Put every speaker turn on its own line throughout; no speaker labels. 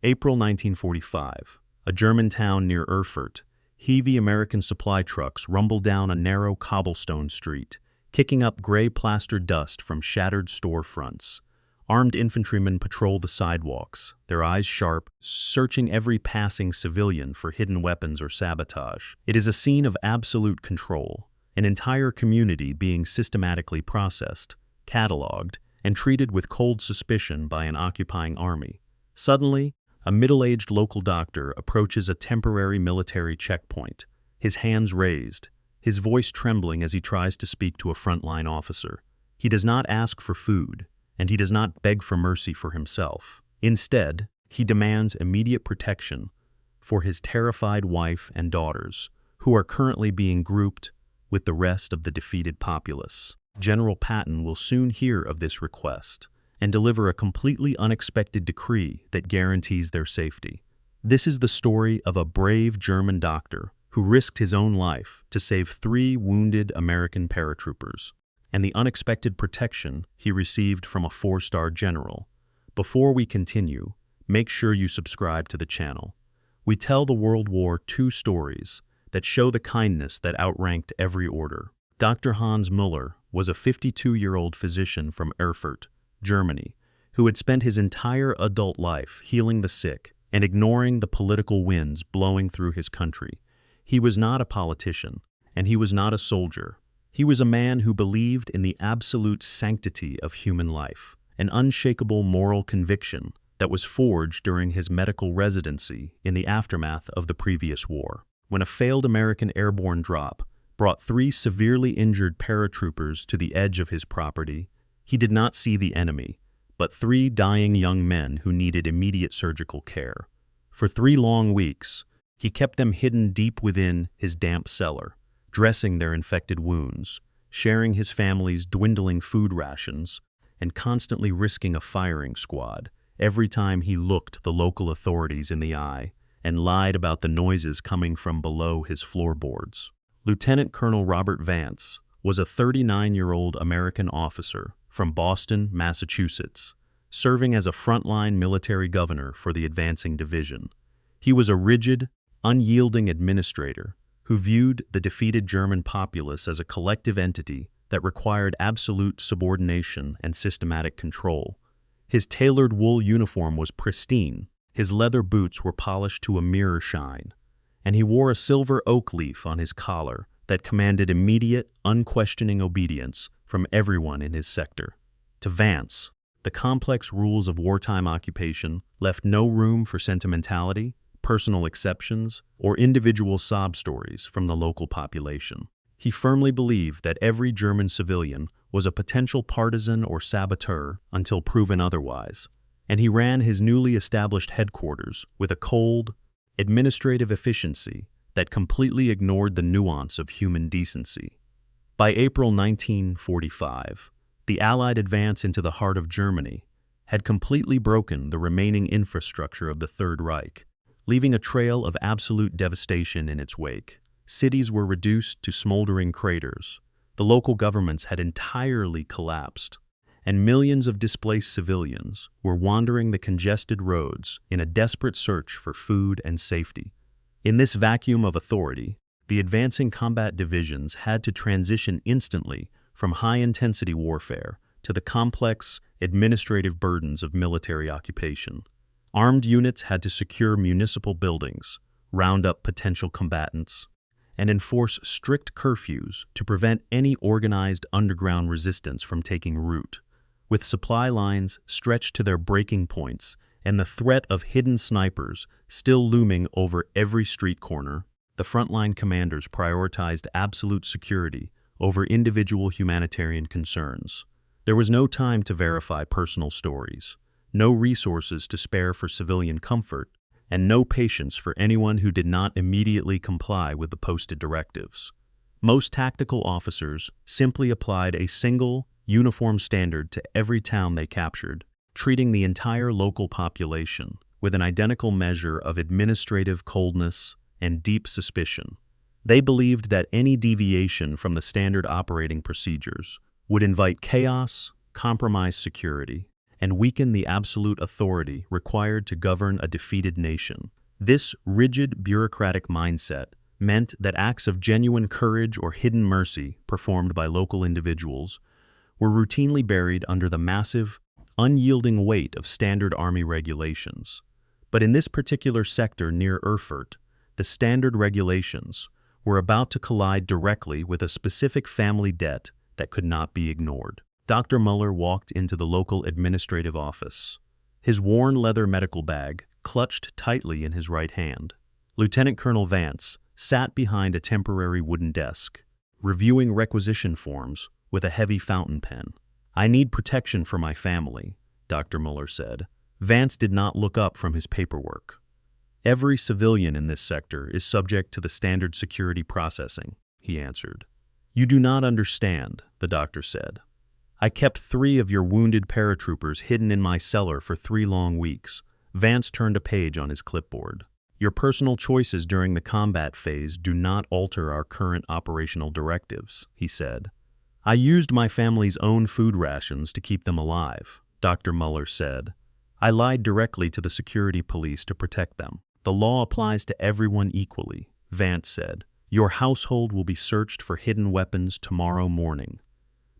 April 1945. A German town near Erfurt. Heavy American supply trucks rumble down a narrow cobblestone street, kicking up gray plaster dust from shattered storefronts. Armed infantrymen patrol the sidewalks, their eyes sharp, searching every passing civilian for hidden weapons or sabotage. It is a scene of absolute control, an entire community being systematically processed, catalogued, and treated with cold suspicion by an occupying army. Suddenly, a middle-aged local doctor approaches a temporary military checkpoint, his hands raised, his voice trembling as he tries to speak to a frontline officer. He does not ask for food, and he does not beg for mercy for himself. Instead, he demands immediate protection for his terrified wife and daughters, who are currently being grouped with the rest of the defeated populace. General Patton will soon hear of this request and deliver a completely unexpected decree that guarantees their safety. This is the story of a brave German doctor who risked his own life to save 3 wounded American paratroopers, and the unexpected protection he received from a 4-star general. Before we continue, make sure you subscribe to the channel. We tell the World War II stories that show the kindness that outranked every order. Dr. Hans Müller was a 52-year-old physician from Erfurt, Germany, who had spent his entire adult life healing the sick and ignoring the political winds blowing through his country. He was not a politician, and he was not a soldier. He was a man who believed in the absolute sanctity of human life, an unshakable moral conviction that was forged during his medical residency in the aftermath of the previous war. When a failed American airborne drop brought 3 severely injured paratroopers to the edge of his property, he did not see the enemy, but 3 dying young men who needed immediate surgical care. For 3 long weeks, he kept them hidden deep within his damp cellar, dressing their infected wounds, sharing his family's dwindling food rations, and constantly risking a firing squad every time he looked the local authorities in the eye and lied about the noises coming from below his floorboards. Lieutenant Colonel Robert Vance was a 39-year-old American officer from Boston, Massachusetts, serving as a frontline military governor for the advancing division. He was a rigid, unyielding administrator who viewed the defeated German populace as a collective entity that required absolute subordination and systematic control. His tailored wool uniform was pristine, his leather boots were polished to a mirror shine, and he wore a silver oak leaf on his collar that commanded immediate, unquestioning obedience from everyone in his sector. To Vance, the complex rules of wartime occupation left no room for sentimentality, personal exceptions, or individual sob stories from the local population. He firmly believed that every German civilian was a potential partisan or saboteur until proven otherwise, and he ran his newly established headquarters with a cold, administrative efficiency that completely ignored the nuance of human decency. By April 1945, the Allied advance into the heart of Germany had completely broken the remaining infrastructure of the Third Reich, leaving a trail of absolute devastation in its wake. Cities were reduced to smoldering craters, the local governments had entirely collapsed, and millions of displaced civilians were wandering the congested roads in a desperate search for food and safety. In this vacuum of authority, the advancing combat divisions had to transition instantly from high-intensity warfare to the complex, administrative burdens of military occupation. Armed units had to secure municipal buildings, round up potential combatants, and enforce strict curfews to prevent any organized underground resistance from taking root. With supply lines stretched to their breaking points and the threat of hidden snipers still looming over every street corner, the frontline commanders prioritized absolute security over individual humanitarian concerns. There was no time to verify personal stories, no resources to spare for civilian comfort, and no patience for anyone who did not immediately comply with the posted directives. Most tactical officers simply applied a single, uniform standard to every town they captured, treating the entire local population with an identical measure of administrative coldness and deep suspicion. They believed that any deviation from the standard operating procedures would invite chaos, compromise security, and weaken the absolute authority required to govern a defeated nation. This rigid bureaucratic mindset meant that acts of genuine courage or hidden mercy performed by local individuals were routinely buried under the massive, unyielding weight of standard army regulations. But in this particular sector near Erfurt, the standard regulations were about to collide directly with a specific family debt that could not be ignored. Dr. Muller walked into the local administrative office, his worn leather medical bag clutched tightly in his right hand. Lieutenant Colonel Vance sat behind a temporary wooden desk, reviewing requisition forms with a heavy fountain pen. "I need protection for my family," Dr. Muller said. Vance did not look up from his paperwork. "Every civilian in this sector is subject to the standard security processing," he answered. "You do not understand," the doctor said. "I kept 3 of your wounded paratroopers hidden in my cellar for 3 long weeks." Vance turned a page on his clipboard. "Your personal choices during the combat phase do not alter our current operational directives," he said. "I used my family's own food rations to keep them alive," Dr. Muller said. "I lied directly to the security police to protect them." "The law applies to everyone equally," Vance said. "Your household will be searched for hidden weapons tomorrow morning."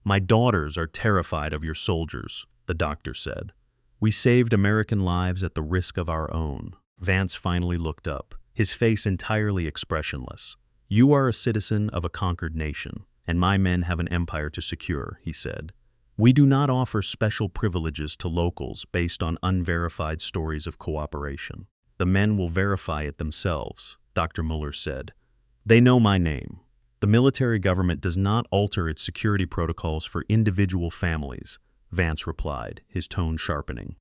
"My daughters are terrified of your soldiers," the doctor said. "We saved American lives at the risk of our own." Vance finally looked up, his face entirely expressionless. "You are a citizen of a conquered nation, and my men have an empire to secure," he said. "We do not offer special privileges to locals based on unverified stories of cooperation." "The men will verify it themselves," Dr. Muller said. "They know my name. The military government does not alter its security protocols for individual families," Vance replied, his tone sharpening.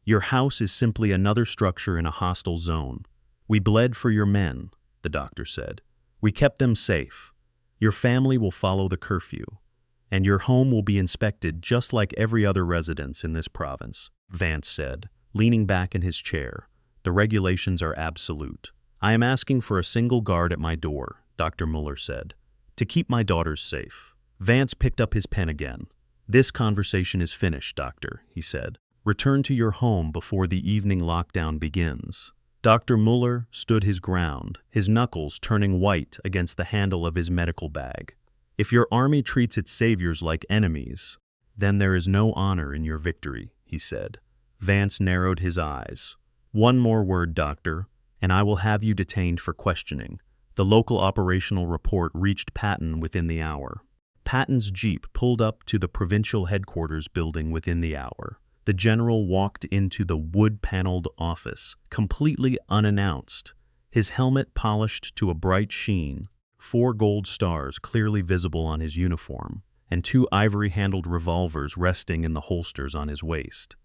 "Your house is simply another structure in a hostile zone. We bled for your men," the doctor said. "We kept them safe. Your family will follow the curfew, and your home will be inspected just like every other residence in this province," Vance said, leaning back in his chair. "The regulations are absolute." "I am asking for a single guard at my door," Dr. Muller said, "to keep my daughters safe." Vance picked up his pen again. "This conversation is finished, doctor," he said. "Return to your home before the evening lockdown begins." Dr. Muller stood his ground, his knuckles turning white against the handle of his medical bag. "If your army treats its saviors like enemies, then there is no honor in your victory," he said. Vance narrowed his eyes. "One more word, doctor, and I will have you detained for questioning." The local operational report reached Patton within the hour. Patton's jeep pulled up to the Provincial headquarters building within the hour. The general walked into the wood-paneled office, completely unannounced, his helmet polished to a bright sheen, 4 gold stars clearly visible on his uniform, and 2 ivory-handled revolvers resting in the holsters on his waist.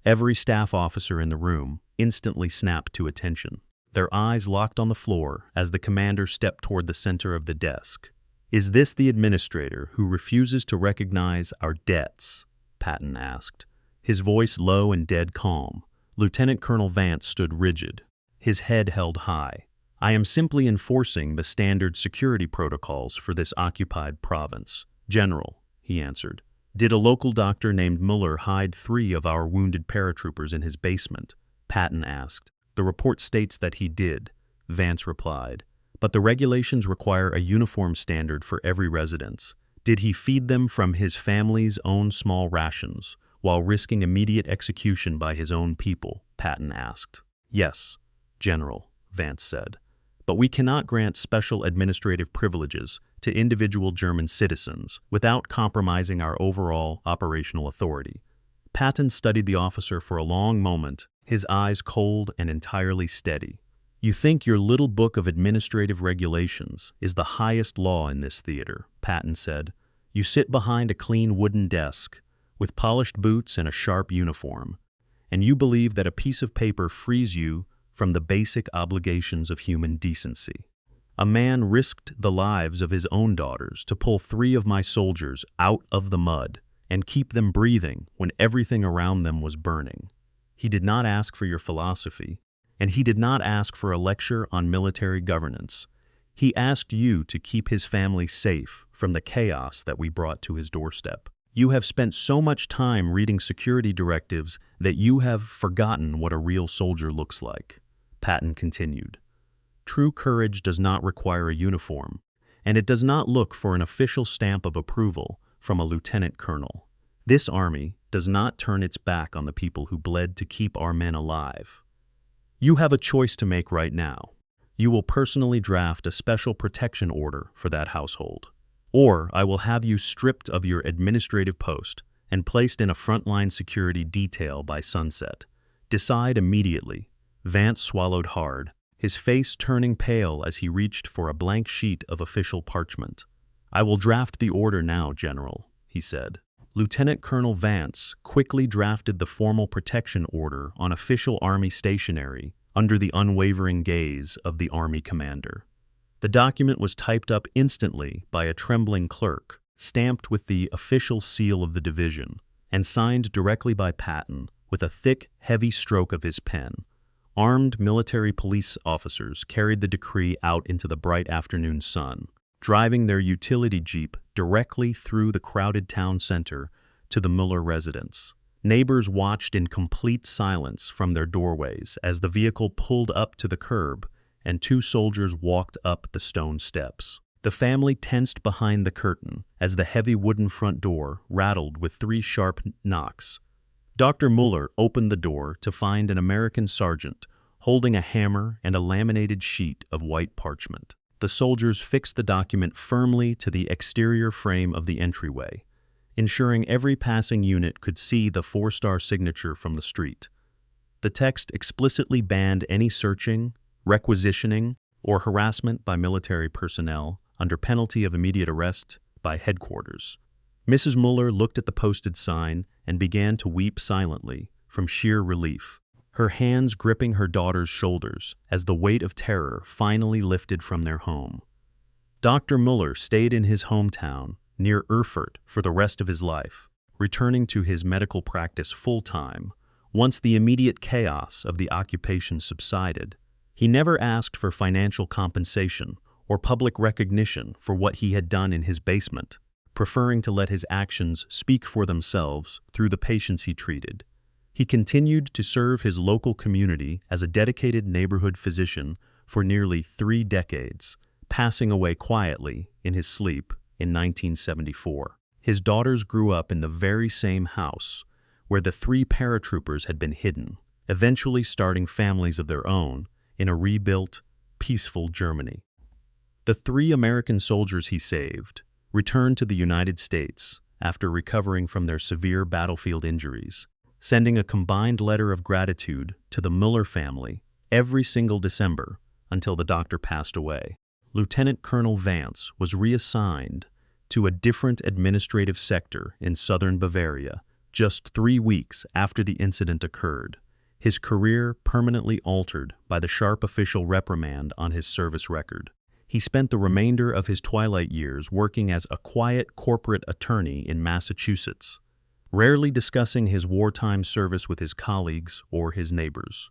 Every staff officer in the room instantly snapped to attention. Their eyes locked on the floor as the commander stepped toward the center of the desk. "Is this the administrator who refuses to recognize our debts?" Patton asked, his voice low and dead calm. Lieutenant Colonel Vance stood rigid, his head held high. "I am simply enforcing the standard security protocols for this occupied province, General," he answered. "Did a local doctor named Muller hide 3 of our wounded paratroopers in his basement?" Patton asked. "The report states that he did," Vance replied. "But the regulations require a uniform standard for every residence. Did he feed them from his family's own small rations, while risking immediate execution by his own people?" Patton asked. "Yes, General," Vance said. "But we cannot grant special administrative privileges to individual German citizens without compromising our overall operational authority." Patton studied the officer for a long moment, his eyes cold and entirely steady. "You think your little book of administrative regulations is the highest law in this theater," Patton said. "You sit behind a clean wooden desk, with polished boots and a sharp uniform, and you believe that a piece of paper frees you from the basic obligations of human decency. A man risked the lives of his own daughters to pull 3 of my soldiers out of the mud and keep them breathing when everything around them was burning. He did not ask for your philosophy, and he did not ask for a lecture on military governance. He asked you to keep his family safe from the chaos that we brought to his doorstep." You have spent so much time reading security directives that you have forgotten what a real soldier looks like," Patton continued. "True courage does not require a uniform, and it does not look for an official stamp of approval from a lieutenant colonel. This army does not turn its back on the people who bled to keep our men alive. You have a choice to make right now. You will personally draft a special protection order for that household, or I will have you stripped of your administrative post and placed in a frontline security detail by sunset. Decide immediately." Vance swallowed hard, his face turning pale as he reached for a blank sheet of official parchment. "I will draft the order now, General," he said. Lieutenant Colonel Vance quickly drafted the formal protection order on official Army stationery under the unwavering gaze of the Army commander. The document was typed up instantly by a trembling clerk, stamped with the official seal of the division, and signed directly by Patton with a thick, heavy stroke of his pen. Armed military police officers carried the decree out into the bright afternoon sun, driving their utility jeep directly through the crowded town center to the Muller residence. Neighbors watched in complete silence from their doorways as the vehicle pulled up to the curb and two soldiers walked up the stone steps. The family tensed behind the curtain as the heavy wooden front door rattled with 3 sharp knocks. Dr. Muller opened the door to find an American sergeant holding a hammer and a laminated sheet of white parchment. The soldiers fixed the document firmly to the exterior frame of the entryway, ensuring every passing unit could see the 4-star signature from the street. The text explicitly banned any searching, requisitioning, or harassment by military personnel under penalty of immediate arrest by headquarters. Mrs. Muller looked at the posted sign and began to weep silently from sheer relief, her hands gripping her daughter's shoulders as the weight of terror finally lifted from their home. Dr. Muller stayed in his hometown near Erfurt for the rest of his life, returning to his medical practice full-time once the immediate chaos of the occupation subsided. He never asked for financial compensation or public recognition for what he had done in his basement, preferring to let his actions speak for themselves through the patients he treated. He continued to serve his local community as a dedicated neighborhood physician for nearly 3 decades, passing away quietly in his sleep in 1974. His daughters grew up in the very same house where the 3 paratroopers had been hidden, eventually starting families of their own in a rebuilt, peaceful Germany. The 3 American soldiers he saved returned to the United States after recovering from their severe battlefield injuries, sending a combined letter of gratitude to the Muller family every single December until the doctor passed away. Lieutenant Colonel Vance was reassigned to a different administrative sector in southern Bavaria just 3 weeks after the incident occurred, his career permanently altered by the sharp official reprimand on his service record. He spent the remainder of his twilight years working as a quiet corporate attorney in Massachusetts, rarely discussing his wartime service with his colleagues or his neighbors.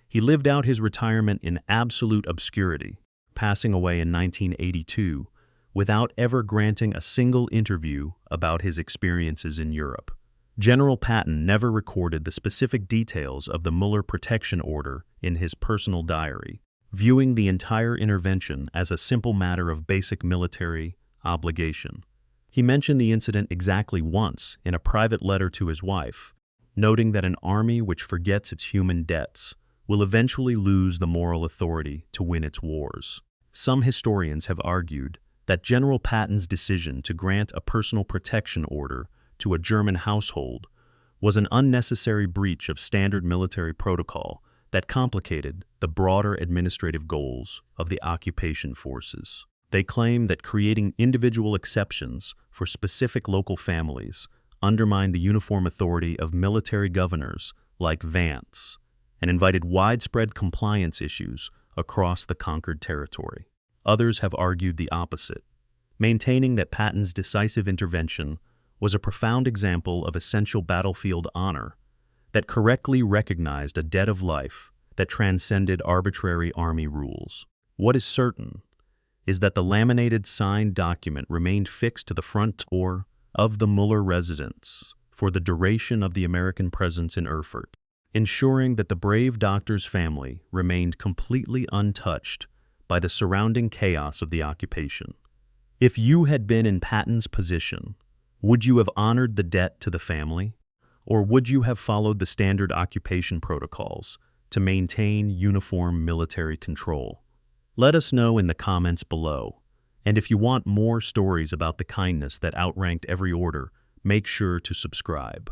He lived out his retirement in absolute obscurity, passing away in 1982 without ever granting a single interview about his experiences in Europe. General Patton never recorded the specific details of the Muller protection order in his personal diary, viewing the entire intervention as a simple matter of basic military obligation. He mentioned the incident exactly once in a private letter to his wife, noting that an army which forgets its human debts will eventually lose the moral authority to win its wars. Some historians have argued that General Patton's decision to grant a personal protection order to a German household was an unnecessary breach of standard military protocol that complicated the broader administrative goals of the occupation forces. They claim that creating individual exceptions for specific local families undermined the uniform authority of military governors like Vance and invited widespread compliance issues across the conquered territory. Others have argued the opposite, maintaining that Patton's decisive intervention was a profound example of essential battlefield honor that correctly recognized a debt of life that transcended arbitrary army rules. What is certain is that the laminated signed document remained fixed to the front door of the Muller residence for the duration of the American presence in Erfurt, ensuring that the brave doctor's family remained completely untouched by the surrounding chaos of the occupation. If you had been in Patton's position, would you have honored the debt to the family? Or would you have followed the standard occupation protocols to maintain uniform military control? Let us know in the comments below. And if you want more stories about the kindness that outranked every order, make sure to subscribe.